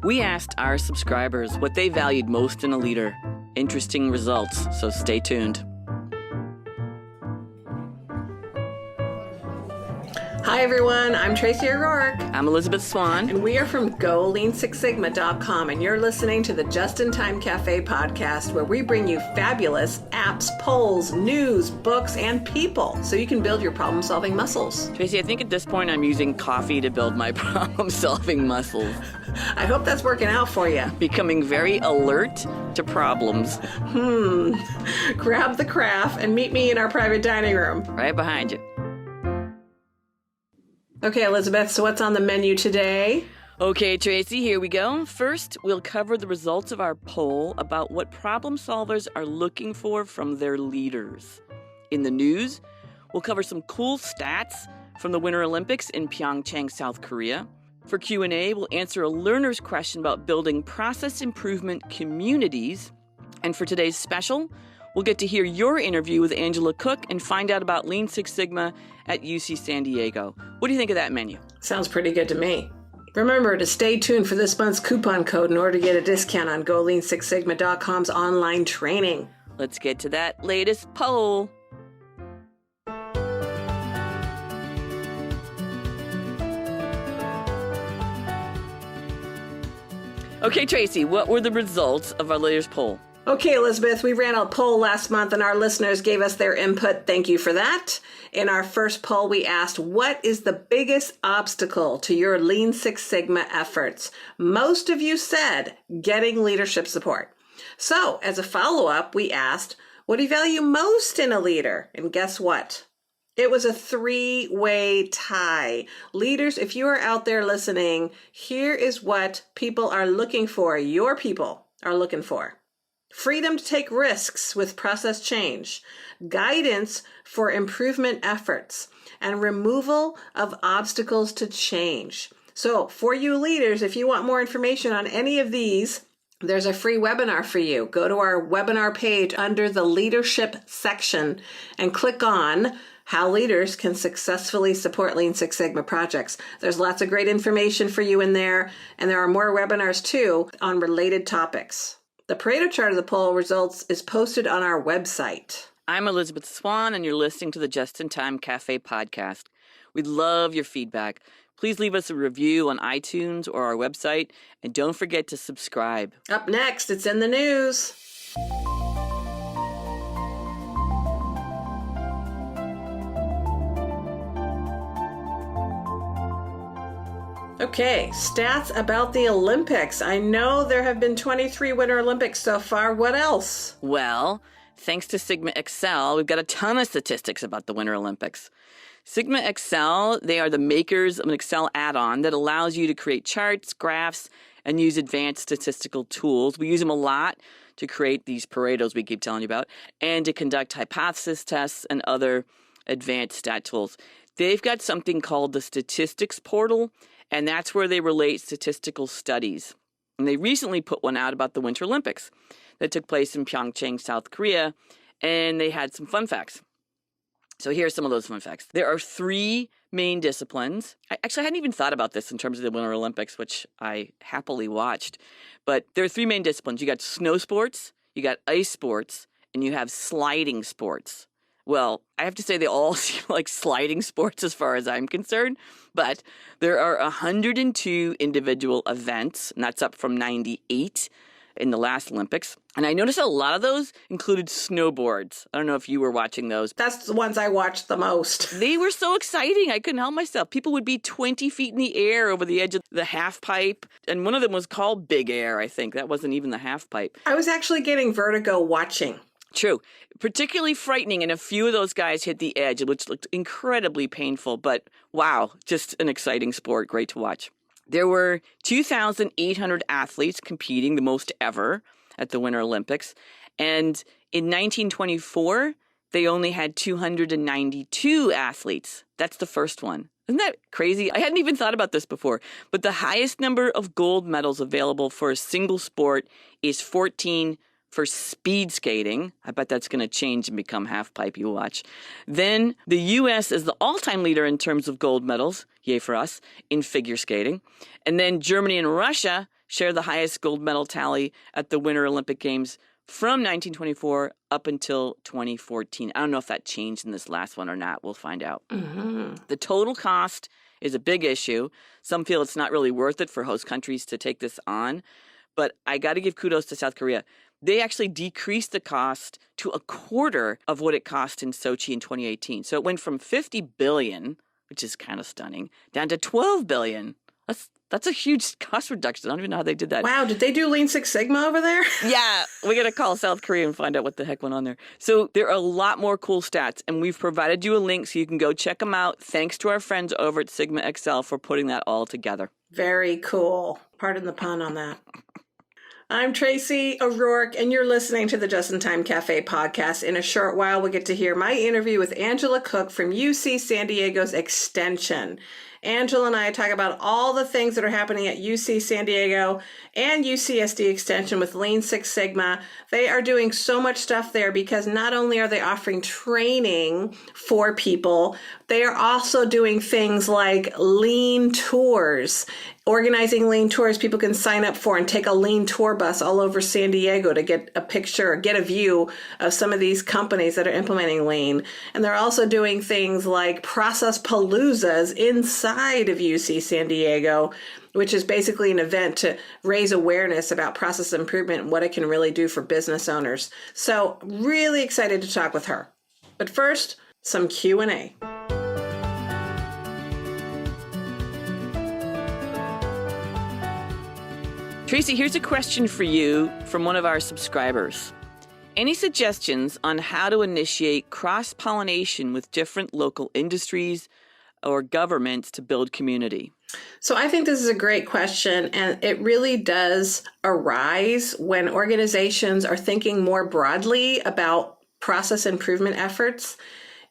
We asked our subscribers what they valued most in a leader. Interesting results, so stay tuned. Hi everyone, I'm Tracy O'Rourke. I'm Elizabeth Swan. And we are from GoLeanSixSigma.com, and you're listening to the Just in Time Cafe podcast, where we bring you fabulous apps, polls, news, books, and people so you can build your problem-solving muscles. Tracy, I think at this point I'm using coffee to build my problem-solving muscles. I hope that's working out for you. Becoming very alert to problems. Grab the craft and meet me in our private dining room. Right behind you. Okay, Elizabeth, so what's on the menu today? Okay, Tracy, here we go. First, we'll cover the results of our poll about what problem solvers are looking for from their leaders. In the news, we'll cover some cool stats from the Winter Olympics in Pyeongchang, South Korea. For Q&A, we'll answer a learner's question about building process improvement communities. And for today's special, we'll get to hear your interview with Angela Cook and find out about Lean Six Sigma at UC San Diego. What do you think of that menu? Sounds pretty good to me. Remember to stay tuned for this month's coupon code in order to get a discount on GoLeanSixSigma.com's online training. Let's get to that latest poll. Okay, Tracy, what were the results of our latest poll? Okay, Elizabeth, we ran a poll last month and our listeners gave us their input. Thank you for that. In our first poll, we asked, what is the biggest obstacle to your Lean Six Sigma efforts? Most of you said getting leadership support. So as a follow-up, we asked, what do you value most in a leader? And guess what? It was a three-way tie. Leaders, if you are out there listening, here is what people are looking for, your people are looking for. Freedom to take risks with process change, guidance for improvement efforts, and removal of obstacles to change. So for you leaders, if you want more information on any of these, there's a free webinar for you. Go to our webinar page under the leadership section and click on how leaders can successfully support Lean Six Sigma projects. There's lots of great information for you in there, and there are more webinars too on related topics. The Pareto chart of the poll results is posted on our website. I'm Elizabeth Swan, and you're listening to the Just in Time Cafe podcast. We'd love your feedback. Please leave us a review on iTunes or our website, and don't forget to subscribe. Up next, it's in the news. Okay, stats about the Olympics. I know there have been 23 Winter Olympics so far. What else? Well, thanks to Sigma Excel, we've got a ton of statistics about the Winter Olympics. Sigma Excel, they are the makers of an Excel add-on that allows you to create charts, graphs, and use advanced statistical tools. We use them a lot to create these Paretos we keep telling you about, and to conduct hypothesis tests and other advanced stat tools. They've got something called the Statistics Portal, and that's where they relate statistical studies. And they recently put one out about the Winter Olympics that took place in Pyeongchang, South Korea, and they had some fun facts. So here are some of those fun facts. There are three main disciplines. I hadn't even thought about this in terms of the Winter Olympics, which I happily watched. But there are three main disciplines. You got snow sports, you got ice sports, and you have sliding sports. Well, I have to say they all seem like sliding sports as far as I'm concerned, but there are 102 individual events, and that's up from 98 in the last Olympics. And I noticed a lot of those included snowboards. I don't know if you were watching those. That's the ones I watched the most. They were so exciting. I couldn't help myself. People would be 20 feet in the air over the edge of the half pipe. And one of them was called Big Air, I think. That wasn't even the half pipe. I was actually getting vertigo watching. True. Particularly frightening, and a few of those guys hit the edge, which looked incredibly painful. But wow, just an exciting sport. Great to watch. There were 2,800 athletes competing, the most ever, at the Winter Olympics. And in 1924, they only had 292 athletes. That's the first one. Isn't that crazy? I hadn't even thought about this before. But the highest number of gold medals available for a single sport is 14 for speed skating. I bet that's going to change and become half pipe, you watch. Then the U.S. is the all-time leader in terms of gold medals, yay for us, in figure skating. And then Germany and Russia share the highest gold medal tally at the Winter Olympic Games from 1924 up until 2014. I don't know if that changed in this last one or not. We'll find out. The total cost is a big issue. Some feel it's not really worth it for host countries to take this on. But I got to give kudos to South Korea. They actually decreased the cost to a quarter of what it cost in Sochi in 2018. So it went from $50 billion, which is kind of stunning, down to $12 billion. That's a huge cost reduction. I don't even know how they did that. Wow, did they do Lean Six Sigma over there? Yeah, we got to call South Korea and find out what the heck went on there. So there are a lot more cool stats, and we've provided you a link so you can go check them out. Thanks to our friends over at Sigma Excel for putting that all together. Very cool. Pardon the pun on that. I'm Tracy O'Rourke, and you're listening to the Just in Time Cafe podcast. In a short while, we'll get to hear my interview with Angela Cook from UC San Diego's Extension. Angela and I talk about all the things that are happening at UC San Diego and UCSD Extension with Lean Six Sigma. They are doing so much stuff there because not only are they offering training for people, they are also doing things like lean tours. Organizing lean tours people can sign up for and take a lean tour bus all over San Diego to get a picture or get a view of some of these companies that are implementing lean. And they're also doing things like process paloozas inside of UC San Diego, which is basically an event to raise awareness about process improvement and what it can really do for business owners. So really excited to talk with her. But first, some Q&A. Tracy, here's a question for you from one of our subscribers. Any suggestions on how to initiate cross-pollination with different local industries or governments to build community? So I think this is a great question, and it really does arise when organizations are thinking more broadly about process improvement efforts.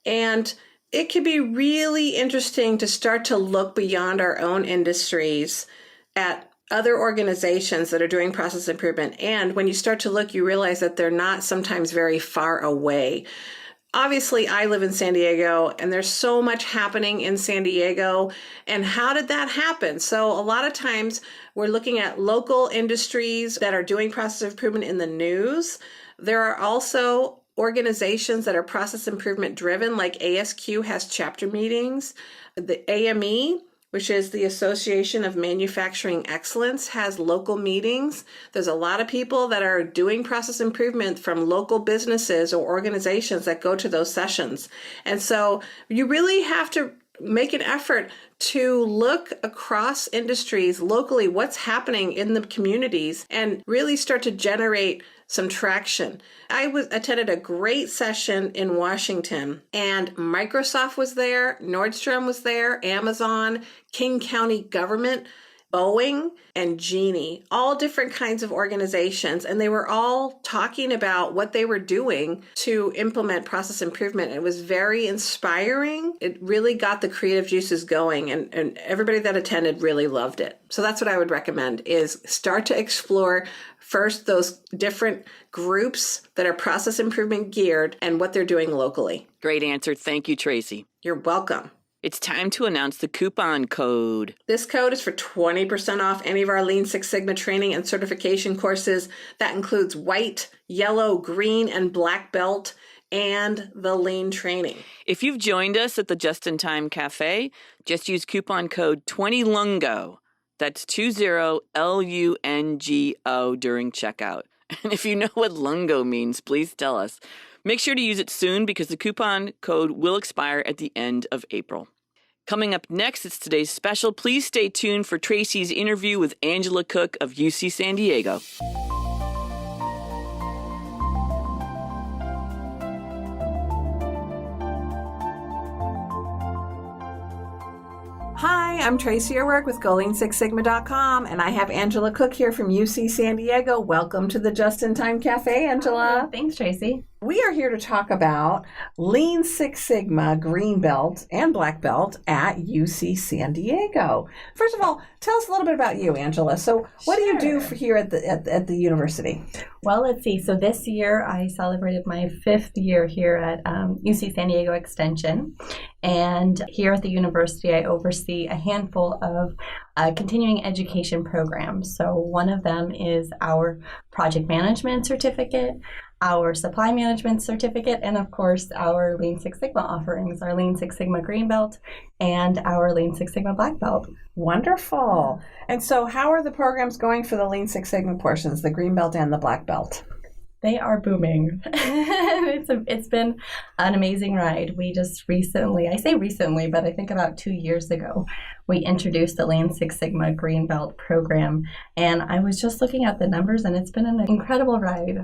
And it can be really interesting to start to look beyond our own industries at other organizations that are doing process improvement. And when you start to look, you realize that they're not sometimes very far away. Obviously, I live in San Diego, and there's so much happening in San Diego. And how did that happen? So a lot of times we're looking at local industries that are doing process improvement in the news. There are also organizations that are process improvement driven, like ASQ has chapter meetings. The AME, which is the Association of Manufacturing Excellence, has local meetings. There's a lot of people that are doing process improvement from local businesses or organizations that go to those sessions. And so you really have to make an effort to look across industries locally, what's happening in the communities, and really start to generate some traction. I attended a great session in Washington, and Microsoft was there, Nordstrom was there, Amazon, King County Government, Boeing, and Genie, all different kinds of organizations. And they were all talking about what they were doing to implement process improvement. It was very inspiring. It really got the creative juices going, and everybody that attended really loved it. So that's what I would recommend, is start to explore first those different groups that are process improvement geared and what they're doing locally. Great answer. Thank you, Tracy. You're welcome. It's time to announce the coupon code. This code is for 20% off any of our Lean Six Sigma training and certification courses. That includes white, yellow, green, and black belt, and the lean training. If you've joined us at the Just in Time Cafe, just use coupon code 20LUNGO. That's 20LUNGO during checkout. And if you know what lungo means, please tell us. Make sure to use it soon because the coupon code will expire at the end of April. Coming up next, it's today's special. Please stay tuned for Tracy's interview with Angela Cook of UC San Diego. Hi, I'm Tracy O'Rourke with GoLean6Sigma.com, and I have Angela Cook here from UC San Diego. Welcome to the Just in Time Cafe, Angela. Thanks, Tracy. We are here to talk about Lean Six Sigma Green Belt and Black Belt at UC San Diego. First of all, tell us a little bit about you, Angela. So what do you do here at the university? Well, let's see. So this year I celebrated my 5th year here at UC San Diego Extension. And here at the university, I oversee a handful of continuing education programs. So one of them is our project management certificate, our supply management certificate, and of course our Lean Six Sigma offerings, our Lean Six Sigma Green Belt and our Lean Six Sigma Black Belt. Wonderful. And so how are the programs going for the Lean Six Sigma portions, the Green Belt and the Black Belt? They are booming. It's been an amazing ride. We just recently, I say recently, but I think about 2 years ago, we introduced the Lean Six Sigma Green Belt program. And I was just looking at the numbers, and it's been an incredible ride.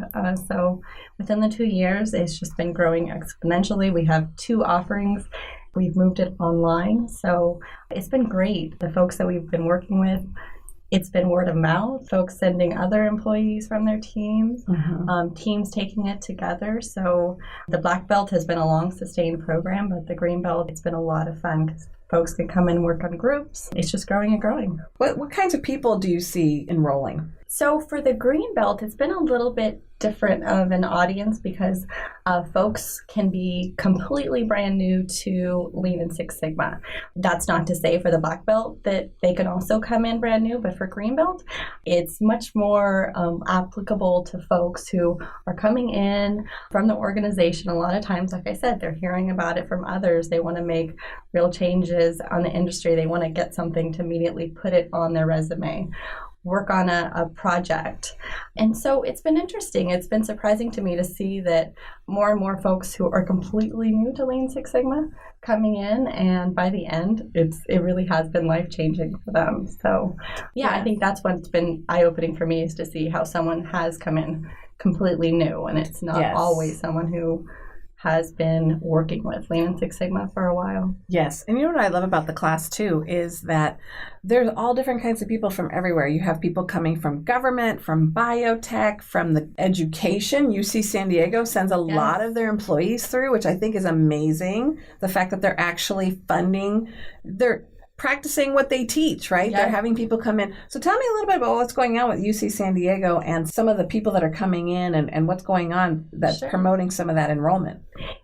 So within the 2 years, it's just been growing exponentially. We have 2 offerings. We've moved it online. So it's been great. The folks that we've been working with, it's been word of mouth, folks sending other employees from their teams, teams taking it together. So the Black Belt has been a long sustained program, but the Green Belt, it's been a lot of fun because folks can come and work on groups. It's just growing and growing. What kinds of people do you see enrolling? So for the Green Belt, it's been a little bit different of an audience because folks can be completely brand new to Lean and Six Sigma. That's not to say for the Black Belt that they can also come in brand new, but for Green Belt, it's much more applicable to folks who are coming in from the organization. A lot of times, like I said, they're hearing about it from others. They want to make real changes on the industry. They want to get something to immediately put it on their resume, work on a project. And so it's been interesting. It's been surprising to me to see that more and more folks who are completely new to Lean Six Sigma coming in, and by the end, it really has been life-changing for them. So yeah, I think that's what's been eye-opening for me, is to see how someone has come in completely new, and it's not always someone who has been working with Lean and Six Sigma for a while. Yes. And you know what I love about the class too is that there's all different kinds of people from everywhere. You have people coming from government, from biotech, from the education. UC San Diego sends a lot of their employees through, which I think is amazing. The fact that they're actually funding, they're practicing what they teach, right? They're having people come in. So tell me a little bit about what's going on with UC San Diego and some of the people that are coming in and what's going on that's promoting some of that enrollment.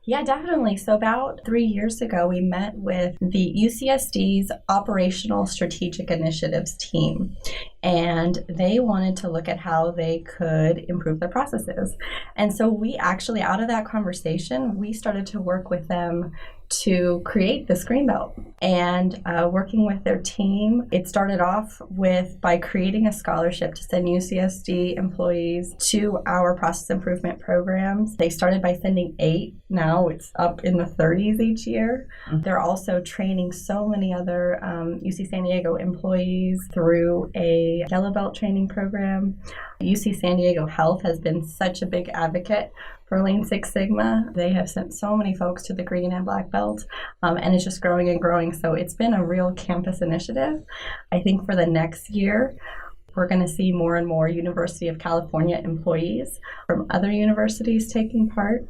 Yeah, definitely. So about 3 years ago, we met with the UCSD's Operational Strategic Initiatives team, and they wanted to look at how they could improve their processes. And so we actually, out of that conversation, we started to work with them to create this Green Belt. And working with their team, it started off by creating a scholarship to send UCSD employees to our process improvement programs. They started by sending 8. Now it's up in the 30s each year. They're also training so many other UC San Diego employees through a Yellow Belt training program. UC San Diego Health has been such a big advocate for Lean Six Sigma. They have sent so many folks to the Green and Black Belt, and it's just growing and growing. So it's been a real campus initiative. I think for the next year, we're going to see more and more University of California employees from other universities taking part.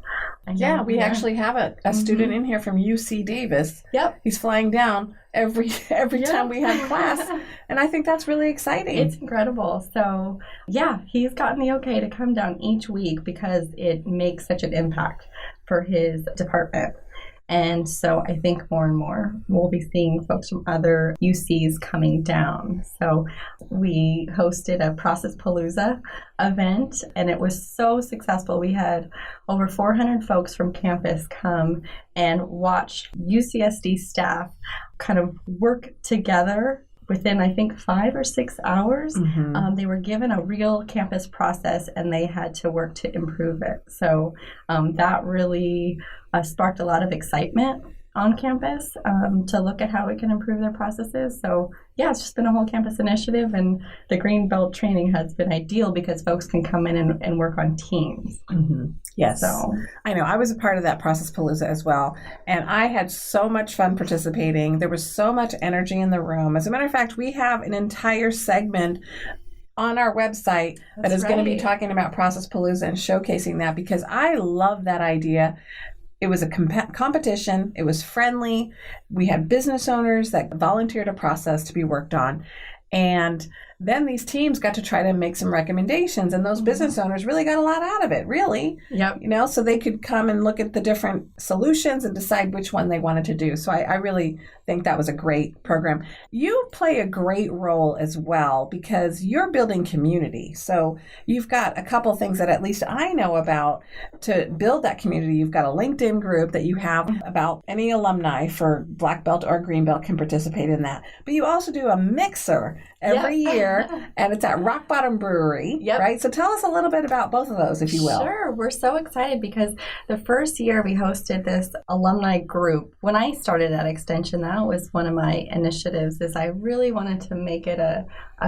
Yeah, we actually have a student in here from UC Davis. Yep. He's flying down every time we have class, and I think that's really exciting. It's incredible. So yeah, he's gotten the okay to come down each week because it makes such an impact for his department. And so I think more and more we'll be seeing folks from other UCs coming down. So we hosted a Process Palooza event, and it was so successful. We had over 400 folks from campus come and watch UCSD staff kind of work together within, I think, 5 or 6 hours. They were given a real campus process, and they had to work to improve it. So that really sparked a lot of excitement on campus to look at how we can improve their processes. So yeah, it's just been a whole campus initiative, and the Green Belt training has been ideal because folks can come in and work on teams. Yes. So I know. I was a part of that Process Palooza as well, and I had so much fun participating. There was so much energy in the room. As a matter of fact, we have an entire segment on our website that is going to be talking about Process Palooza and showcasing that, because I love that idea. It was a competition. It was friendly. We had business owners that volunteered a process to be worked on. And then these teams got to try to make some recommendations, and those business owners really got a lot out of it, really. Yep. You know, so they could come and look at the different solutions and decide which one they wanted to do. So I really think that was a great program. You play a great role as well because you're building community. So you've got a couple things that at least I know about to build that community. You've got a LinkedIn group that you have about any alumni for Black Belt or Green Belt can participate in that. But you also do a mixer every year, and it's at Rock Bottom Brewery, right? So tell us a little bit about both of those, if you will. Sure. We're so excited because the first year we hosted this alumni group. When I started at Extension, that was one of my initiatives, is I really wanted to make it a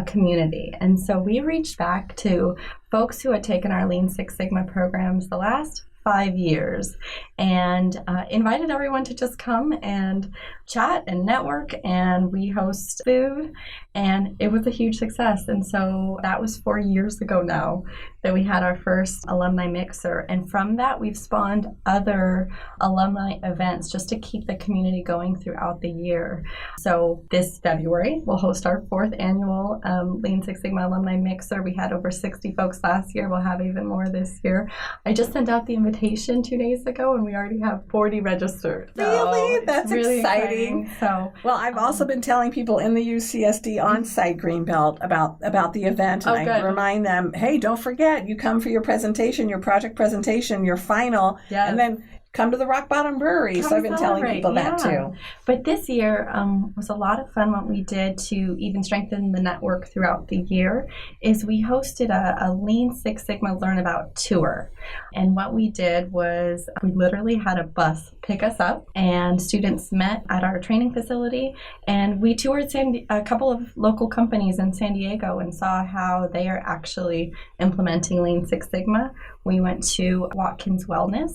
community. And so we reached back to folks who had taken our Lean Six Sigma programs the last 5 years and invited everyone to just come and chat and network, and we host food, and it was a huge success. And so that was 4 years ago now that we had our first alumni mixer, and from that we've spawned other alumni events just to keep the community going throughout the year. So this February we'll host our 4th annual Lean Six Sigma alumni mixer. We had over 60 folks last year. We'll have even more this year. I just sent out the invitation 2 days ago, and we already have 40 registered. Really? That's really exciting. So, well, I've also been telling people in the UCSD on-site Greenbelt about the event, and I remind them, hey, don't forget, you come for your presentation, your project presentation, your final, and then come to the Rock Bottom Brewery. So I've been telling people that too. But this year was a lot of fun. What we did to even strengthen the network throughout the year is we hosted a Lean Six Sigma Learn About tour. And what we did was we literally had a bus pick us up, and students met at our training facility, and we toured a couple of local companies in San Diego and saw how they are actually implementing Lean Six Sigma. We went to Watkins Wellness,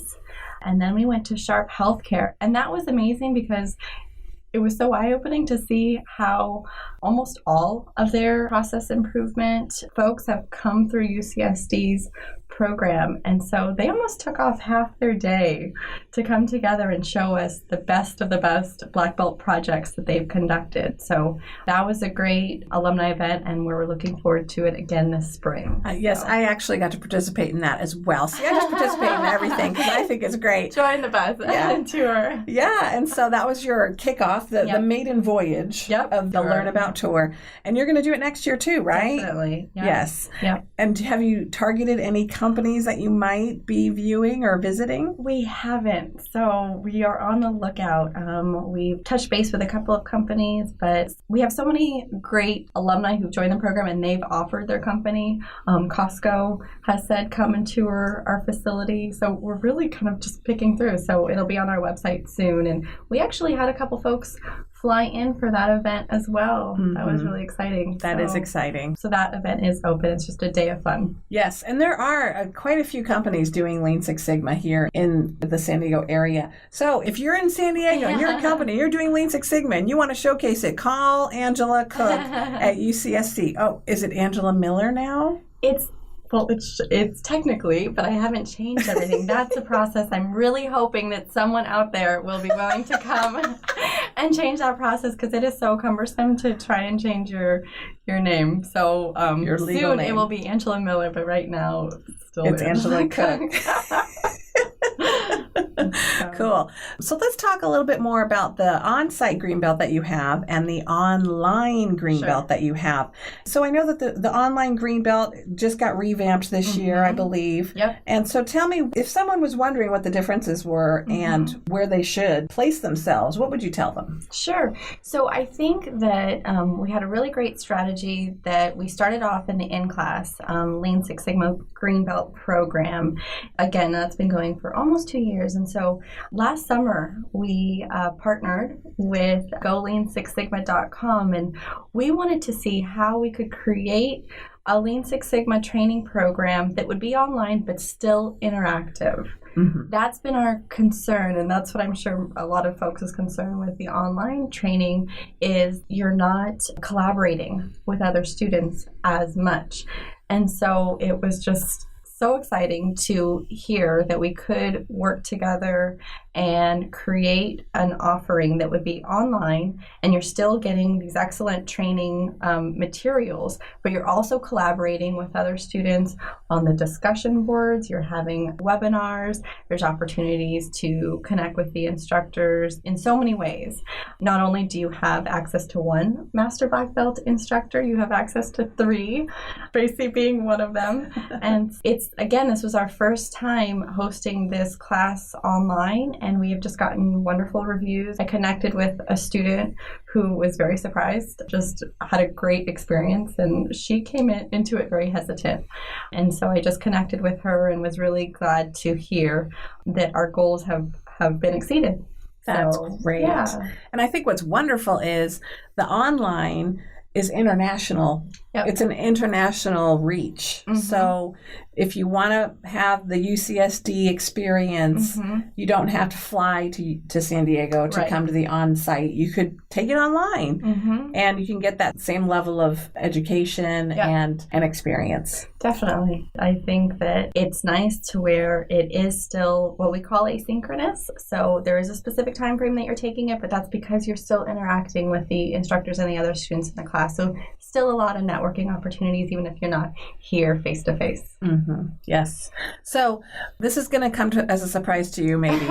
and then we went to Sharp Healthcare. And that was amazing because it was so eye-opening to see how almost all of their process improvement folks have come through UCSD's program. And so they almost took off half their day to come together and show us the best of the best Black Belt projects that they've conducted. So that was a great alumni event, and we're looking forward to it again this spring. Yes, I actually got to participate in that as well. See, I just participate in everything because I think it's great. Join the bus and tour. Yeah, and so that was your kickoff, the maiden voyage of the Learn About tour. And you're going to do it next year too, right? Definitely. Yep. Yes. Yep. And have you targeted any companies that you might be viewing or visiting? We haven't. So we are on the lookout. We've touched base with a couple of companies, but we have so many great alumni who've joined the program and they've offered their company. Costco has said, come and tour our facility. So we're really kind of just picking through. So it'll be on our website soon. And we actually had a couple folks fly in for that event as well. Mm-hmm. That was really exciting. That is exciting. So that event is open. It's just a day of fun. Yes, and there are quite a few companies doing Lean Six Sigma here in the San Diego area. So if you're in San Diego and you're a company, you're doing Lean Six Sigma and you want to showcase it, call Angela Cook at UCSD. Oh, is it Angela Miller now? It's technically, but I haven't changed everything. That's a process. I'm really hoping that someone out there will be willing to come and change that process because it is so cumbersome to try and change your name. So your legal soon name. It will be Angela Miller, but right now it's Angela Cook. Cool. So let's talk a little bit more about the on-site Greenbelt that you have and the online Greenbelt that you have. So I know that the online Greenbelt just got revamped this year, I believe. Yep. And so tell me, if someone was wondering what the differences were and where they should place themselves, what would you tell them? Sure. So I think that we had a really great strategy that we started off in the in-class Lean Six Sigma Greenbelt program. Again, that's been going for almost 2 years. And so last summer, we partnered with GoLean6sigma.com, and we wanted to see how we could create a Lean Six Sigma training program that would be online but still interactive. That's been our concern, and that's what I'm sure a lot of folks is concerned with the online training is you're not collaborating with other students as much. And so it was just so exciting to hear that we could work together and create an offering that would be online, and you're still getting these excellent training materials, but you're also collaborating with other students on the discussion boards. You're having webinars. There's opportunities to connect with the instructors in so many ways. Not only do you have access to one Master Black Belt instructor, you have access to 3, Tracy being one of them. And it's, again, this was our first time hosting this class online, and we have just gotten wonderful reviews. I connected with a student who was very surprised, just had a great experience, and she came into it very hesitant. And so I just connected with her and was really glad to hear that our goals have been exceeded. That's great. Yeah. And I think what's wonderful is the online is international. Yep. It's an international reach. So if you want to have the UCSD experience, you don't have to fly to San Diego to come to the on-site. You could take it online, and you can get that same level of education and experience. Definitely. I think that it's nice to where it is still what we call asynchronous. So there is a specific time frame that you're taking it, but that's because you're still interacting with the instructors and the other students in the class. So still a lot of networking opportunities, even if you're not here face to face. Yes. So this is going to come as a surprise to you, maybe.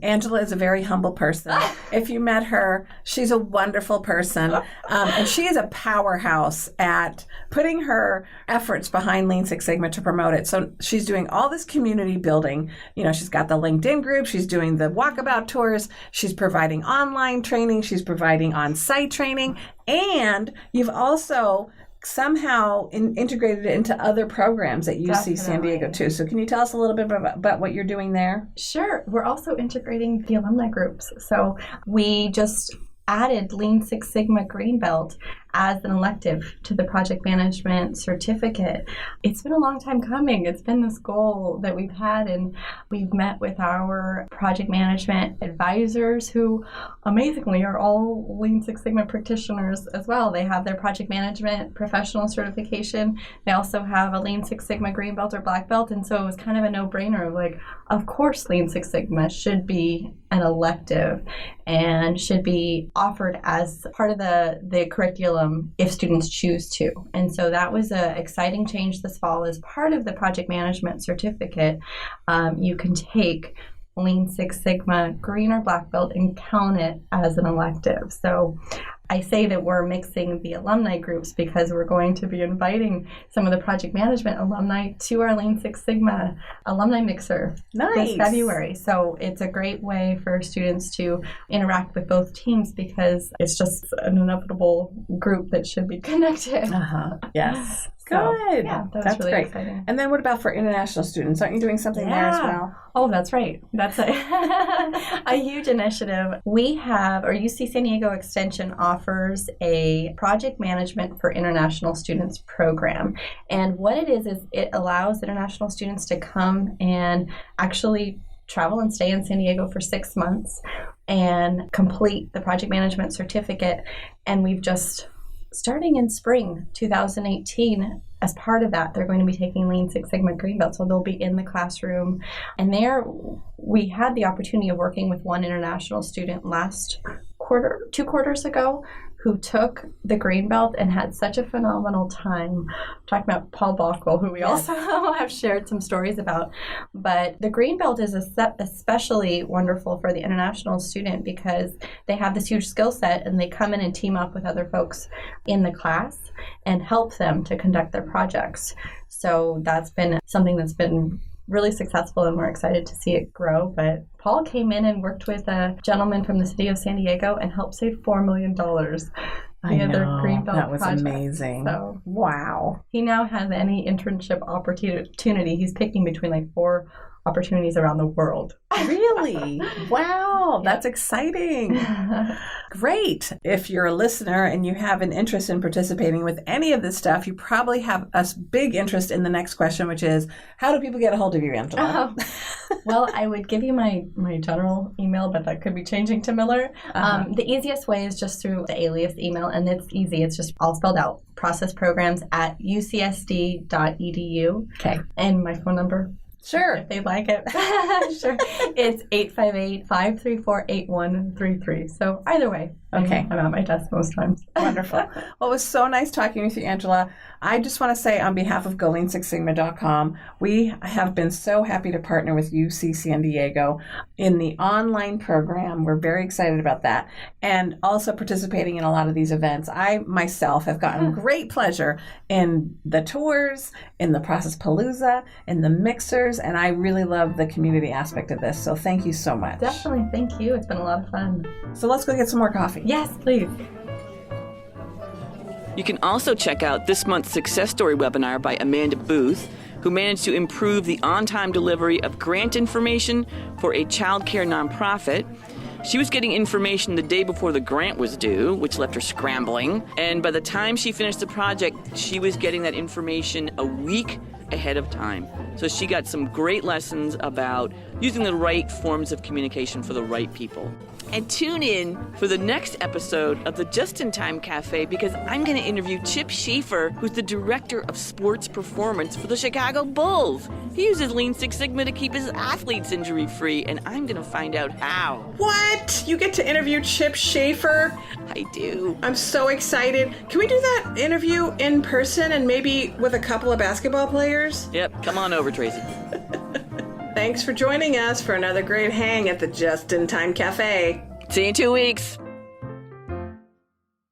Angela is a very humble person. If you met her, she's a wonderful person. And she is a powerhouse at putting her efforts behind Lean Six Sigma to promote it. So she's doing all this community building. You know, she's got the LinkedIn group. She's doing the walkabout tours. She's providing online training. She's providing on-site training. And you've also somehow integrated it into other programs at UC San Diego too. So can you tell us a little bit about what you're doing there? Sure. We're also integrating the alumni groups. So we just added Lean Six Sigma Green Belt as an elective to the project management certificate. It's been a long time coming. It's been this goal that we've had, and we've met with our project management advisors who amazingly are all Lean Six Sigma practitioners as well. They have their project management professional certification. They also have a Lean Six Sigma Green Belt or Black Belt, and so it was kind of a no-brainer of like, of course Lean Six Sigma should be an elective and should be offered as part of the curriculum if students choose to. And so that was an exciting change this fall. As part of the project management certificate, you can take Lean Six Sigma Green or Black Belt and count it as an elective. So I say that we're mixing the alumni groups because we're going to be inviting some of the project management alumni to our Lean Six Sigma alumni mixer this February. So it's a great way for students to interact with both teams because it's just an inevitable group that should be connected. Yes. So, good. Yeah, that's really great. Exciting. And then what about for international students? Aren't you doing something there as well? Oh, that's right. That's a huge initiative. We have, or UC San Diego Extension offers a project management for international students program. And what it is it allows international students to come and actually travel and stay in San Diego for 6 months and complete the project management certificate. And we've just, starting in spring 2018, as part of that, they're going to be taking Lean Six Sigma Green Belt, so they'll be in the classroom. And there, we had the opportunity of working with one international student last quarter, 2 quarters ago, who took the Green Belt and had such a phenomenal time. I'm talking about Paul Bockwell, who we also have shared some stories about. But the Green Belt is especially wonderful for the international student because they have this huge skill set and they come in and team up with other folks in the class and help them to conduct their projects. So that's been something that's been really successful, and we're excited to see it grow. But Paul came in and worked with a gentleman from the city of San Diego and helped save $4 million via their Green Belt that was project. amazing. So wow. He now has any internship opportunity. He's picking between like 4 opportunities around the world. Really? Wow, that's exciting. Great. If you're a listener and you have an interest in participating with any of this stuff, you probably have a big interest in the next question, which is, how do people get a hold of you, Angela? Well, I would give you my general email, but that could be changing to Miller. The easiest way is just through the Alias email, and it's easy. It's just all spelled out. processprograms@ucsd.edu. Okay. And my phone number, Sure. if they'd like it. Sure. It's 858-534-8133. So either way, Okay. I'm at my desk most times. Wonderful. Well, it was so nice talking with you, Angela. I just want to say on behalf of GoLeanSixSigma.com, we have been so happy to partner with UC San Diego in the online program. We're very excited about that. And also participating in a lot of these events. I myself have gotten great pleasure in the tours, in the Process Palooza, in the mixers, and I really love the community aspect of this. So thank you so much. Definitely. Thank you. It's been a lot of fun. So let's go get some more coffee. Yes, please. You can also check out this month's success story webinar by Amanda Booth, who managed to improve the on-time delivery of grant information for a child care nonprofit. She was getting information the day before the grant was due, which left her scrambling. And by the time she finished the project, she was getting that information a week ahead of time. So she got some great lessons about using the right forms of communication for the right people. And tune in for the next episode of the Just in Time Cafe, because I'm going to interview Chip Schaefer, who's the director of sports performance for the Chicago Bulls. He uses Lean Six Sigma to keep his athletes injury-free, and I'm going to find out how. What? You get to interview Chip Schaefer? I do. I'm so excited. Can we do that interview in person and maybe with a couple of basketball players? Yep, come on over, Tracy. Thanks for joining us for another great hang at the Just in Time Cafe. See you in 2 weeks.